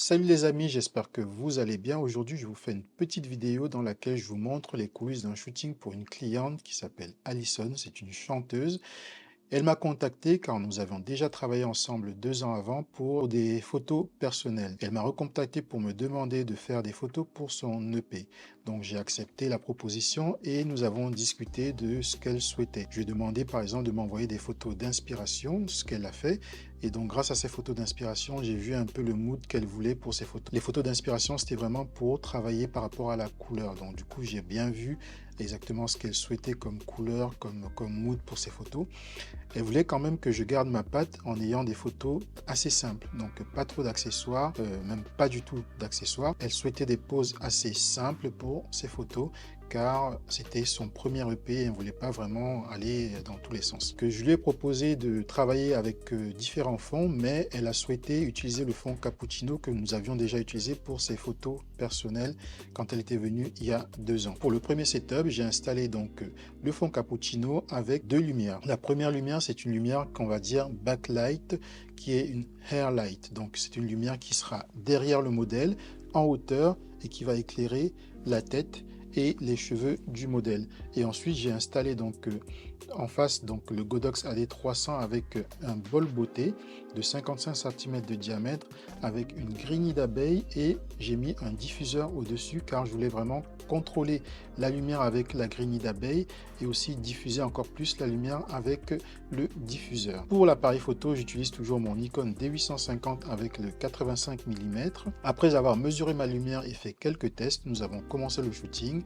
Salut les amis, j'espère que vous allez bien. Aujourd'hui, je vous fais une petite vidéo dans laquelle je vous montre les coulisses d'un shooting pour une cliente qui s'appelle Alison. C'est une chanteuse. Elle m'a contacté car nous avions déjà travaillé ensemble 2 ans avant pour des photos personnelles. Elle m'a recontacté pour me demander de faire des photos pour son EP. Donc j'ai accepté la proposition et nous avons discuté de ce qu'elle souhaitait. Je lui ai demandé par exemple de m'envoyer des photos d'inspiration, ce qu'elle a fait. Et donc grâce à ces photos d'inspiration, j'ai vu un peu le mood qu'elle voulait pour ces photos. Les photos d'inspiration, c'était vraiment pour travailler par rapport à la couleur. Donc du coup, j'ai bien vu exactement ce qu'elle souhaitait comme couleur, comme mood pour ces photos. Elle voulait quand même que je garde ma patte en ayant des photos assez simples, donc pas trop d'accessoires, même pas du tout d'accessoires. Elle souhaitait des poses assez simples pour ces photos car c'était son premier EP et elle ne voulait pas vraiment aller dans tous les sens. Que je lui ai proposé de travailler avec différents fonds, mais elle a souhaité utiliser le fond Cappuccino que nous avions déjà utilisé pour ses photos personnelles quand elle était venue il y a 2 ans. Pour le premier setup, j'ai installé donc le fond Cappuccino avec deux lumières. La première lumière, c'est une lumière qu'on va dire backlight, qui est une hair light. Donc c'est une lumière qui sera derrière le modèle, en hauteur, et qui va éclairer la tête et les cheveux du modèle. Et ensuite, j'ai installé donc en face donc le Godox AD300 avec un bol beauté de 55 cm de diamètre avec une grille d'abeille, et j'ai mis un diffuseur au-dessus car je voulais vraiment contrôler la lumière avec la grille d'abeille et aussi diffuser encore plus la lumière avec le diffuseur. Pour l'appareil photo, j'utilise toujours mon Nikon D850 avec le 85 mm. Après avoir mesuré ma lumière et fait quelques tests, nous avons commencé le shooting.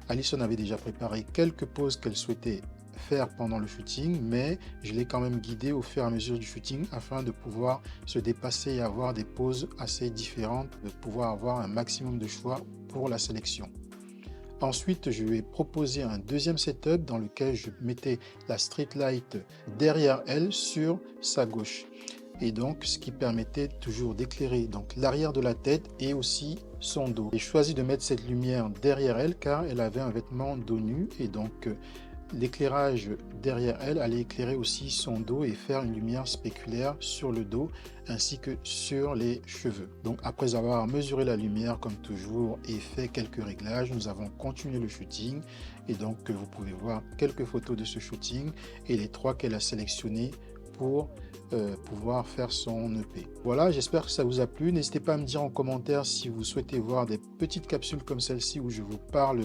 Alison avait déjà préparé quelques poses qu'elle souhaitait faire pendant le shooting, mais je l'ai quand même guidée au fur et à mesure du shooting afin de pouvoir se dépasser et avoir des poses assez différentes, de pouvoir avoir un maximum de choix pour la sélection. Ensuite, je lui ai proposé un deuxième setup dans lequel je mettais la street light derrière elle sur sa gauche. Et donc, ce qui permettait toujours d'éclairer donc l'arrière de la tête et aussi son dos. J'ai choisi de mettre cette lumière derrière elle car elle avait un vêtement dos nu, et donc l'éclairage derrière elle allait éclairer aussi son dos et faire une lumière spéculaire sur le dos ainsi que sur les cheveux. Donc après avoir mesuré la lumière comme toujours et fait quelques réglages, nous avons continué le shooting, et donc vous pouvez voir quelques photos de ce shooting et les trois qu'elle a sélectionnées pour pouvoir faire son EP. Voilà, j'espère que ça vous a plu. N'hésitez pas à me dire en commentaire si vous souhaitez voir des petites capsules comme celle-ci où je vous parle,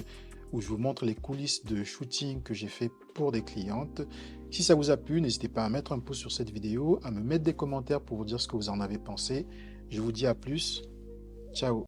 où je vous montre les coulisses de shooting que j'ai fait pour des clientes. Si ça vous a plu, n'hésitez pas à mettre un pouce sur cette vidéo, à me mettre des commentaires pour vous dire ce que vous en avez pensé. Je vous dis à plus. Ciao.